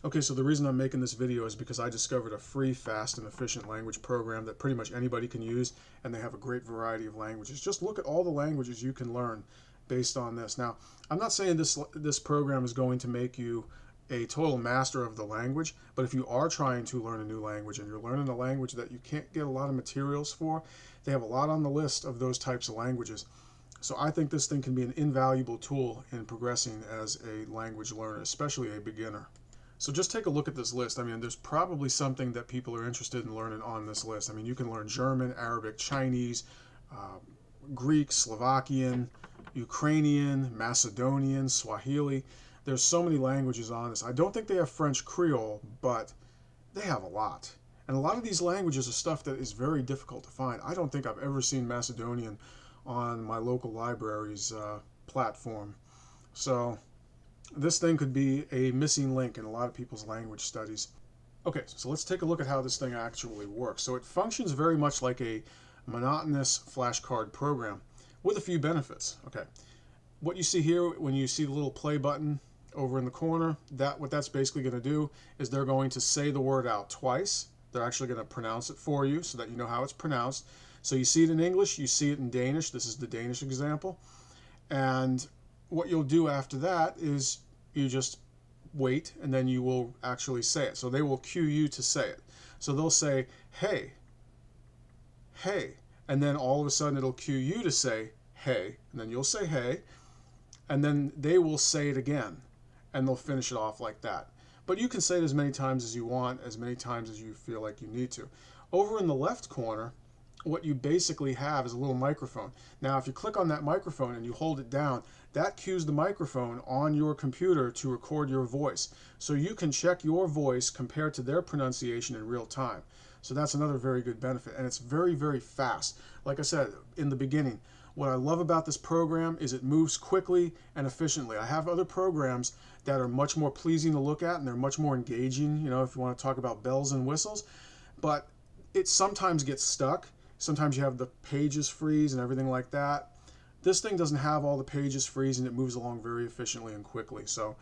Okay, so the reason I'm making this video is because I discovered a free, fast, and efficient language program that pretty much anybody can use, and they have a great variety of languages. Just look at all the languages you can learn based on this. Now, I'm not saying this program is going to make you a total master of the language, but if you are trying to learn a new language and you're learning a language that you can't get a lot of materials for, they have a lot on the list of those types of languages. So I think this thing can be an invaluable tool in progressing as a language learner, especially a beginner. So just take a look at this list. I mean, there's probably something that people are interested in learning on this list. I mean, you can learn German, Arabic, Chinese, uh, Greek, Slovakian, Ukrainian, Macedonian, Swahili. There's so many languages on this. I don't think they have French Creole, but they have a lot. And a lot of these languages are stuff that is very difficult to find. I don't think I've ever seen Macedonian on my local library's platform. So this thing could be a missing link in a lot of people's language studies. Okay, so let's take a look at how this thing actually works. So it functions very much like a monotonous flashcard program with a few benefits. Okay, what you see here when you see the little play button over in the corner, what that's basically going to do is they're going to say the word out twice. They're actually going to pronounce it for you so that you know how it's pronounced. So you see it in English, you see it in Danish. This is the Danish example. And what you'll do after that is you just wait, and then you will actually say it. So they will cue you to say it. So they'll say, hey, hey, and then all of a sudden it'll cue you to say, hey, and then you'll say, hey, and then they will say it again, and they'll finish it off like that. But you can say it as many times as you want, as many times as you feel like you need to. Over in the left corner, what you basically have is a little microphone. Now, if you click on that microphone and you hold it down, that cues the microphone on your computer to record your voice. So you can check your voice compared to their pronunciation in real time. So that's another very good benefit. And it's very, very fast. Like I said in the beginning, what I love about this program is it moves quickly and efficiently. I have other programs that are much more pleasing to look at, and they're much more engaging, you know, if you want to talk about bells and whistles. But it sometimes gets stuck. Sometimes you have the pages freeze and everything like that. This thing doesn't have all the pages freeze, and it moves along very efficiently and quickly. So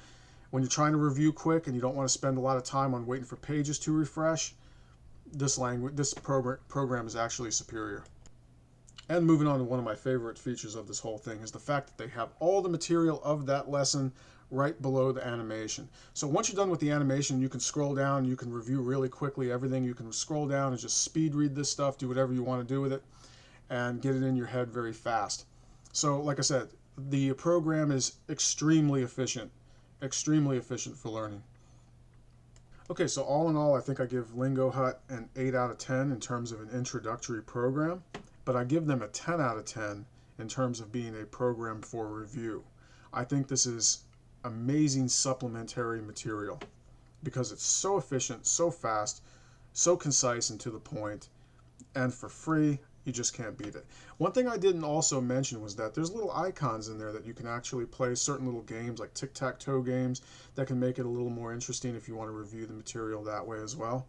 when you're trying to review quick and you don't want to spend a lot of time on waiting for pages to refresh, this program is actually superior. And moving on to one of my favorite features of this whole thing is the fact that they have all the material of that lesson right below the animation. So once you're done with the animation, you can scroll down, you can review really quickly everything. You can scroll down and just speed read this stuff, do whatever you want to do with it, and get it in your head very fast. So like I said, the program is extremely efficient for learning. Okay, so all in all, I think I give Lingo Hut an 8 out of 10 in terms of an introductory program, but I give them a 10 out of 10 in terms of being a program for review. I think this is amazing supplementary material because it's so efficient, so fast, so concise and to the point, and for free. You just can't beat it. One thing I didn't also mention was that there's little icons in there that you can actually play certain little games like tic-tac-toe games that can make it a little more interesting if you want to review the material that way as well.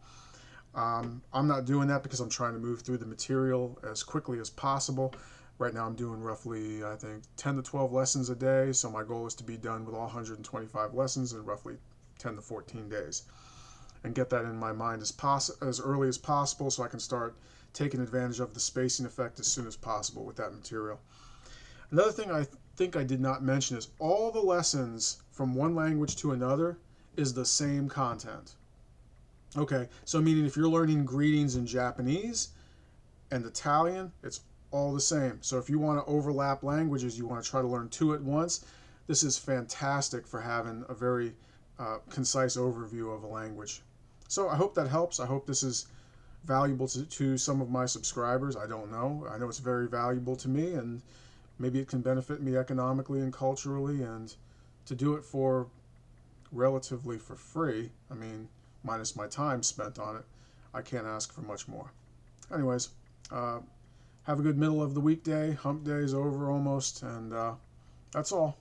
I'm not doing that because I'm trying to move through the material as quickly as possible. Right now I'm doing roughly, I think, 10 to 12 lessons a day, so my goal is to be done with all 125 lessons in roughly 10 to 14 days and get that in my mind as early as possible so I can start taking advantage of the spacing effect as soon as possible with that material. Another thing I think I did not mention is all the lessons from one language to another is the same content. Okay, so meaning if you're learning greetings in Japanese and Italian, it's all the same. So if you want to overlap languages, you want to try to learn two at once, this is fantastic for having a very concise overview of a language. So I hope that helps. I hope this is valuable to some of my subscribers. I don't know. I know it's very valuable to me, and maybe it can benefit me economically and culturally, and to do it for relatively for free, I mean, minus my time spent on it, I can't ask for much more. Anyways, have a good middle of the weekday. Hump day is over almost, and that's all.